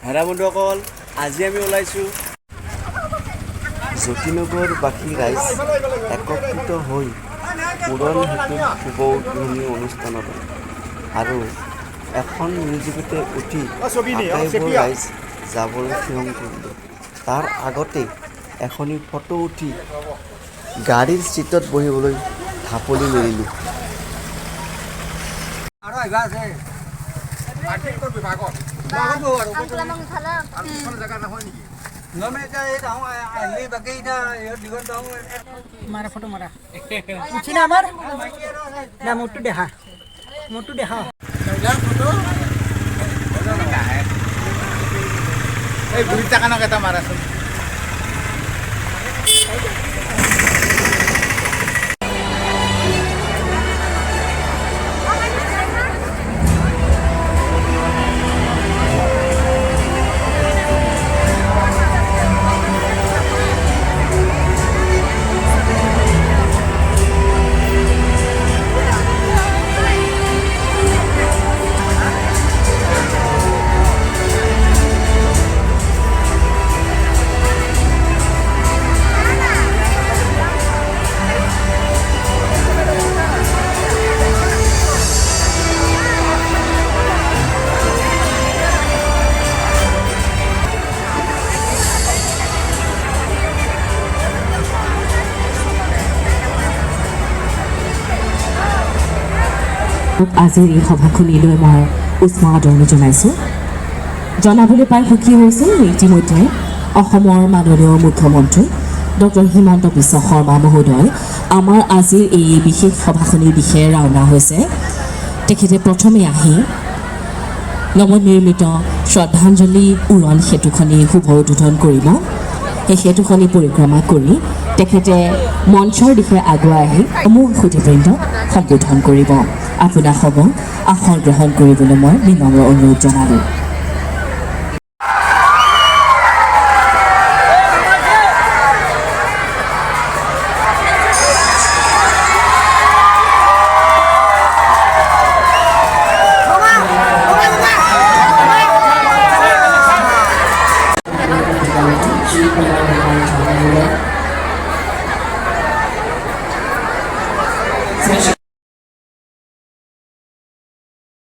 হেৰা বন্ধুসকল, আজি আমি ওলাইছোঁ জ্যোতিনগৰ বাসী ৰাইজ একত্ৰিত হৈ পুৰণ সেতুৰ শুভ উদ্বোধনী অনুষ্ঠানত আৰু এখন মিউজিকতে উঠি আটাইবোৰ ৰাইজ যাবলৈ থিৰাং কৰিলোঁ। তাৰ আগতে এখনি ফটো উঠি গাড়ীৰ ছিটত বহিবলৈ ঢাপলি মেলিলোঁ। मारा फोटो मारा उठिना आमार ना मोटू देखा এই 20 টাকা নক এটা মারাছুন আজিৰ এই সভাখনিলৈ মই উষ্ম আদৰণি জনাইছোঁ। জনাবলৈ পাই সুখী হৈছোঁ ইতিমধ্যে অসমৰ মাননীয় মুখ্যমন্ত্ৰী ডক্টৰ হিমন্ত বিশ্ব শৰ্মা মহোদয় আমাৰ আজিৰ এই বিশেষ সভাখনিৰ বিষয়ে ৰাওনা হৈছে। তেখেতে প্ৰথমে আহি নৱনিৰ্মিত শ্ৰদ্ধাঞ্জলি উৰণ সেতুখনি শুভ উদ্বোধন কৰিব। সেই সেতুখনি পৰিক্ৰমা কৰি তেখেতে মঞ্চৰ দিশে আগুৱাই আহি সমূহ সুধীবৃন্দক সম্বোধন কৰিব। আপোনাসকলক আসন গ্ৰহণ কৰিবলৈ মই বিনম্ৰ অনুৰোধ জনালোঁ। Jyotinagar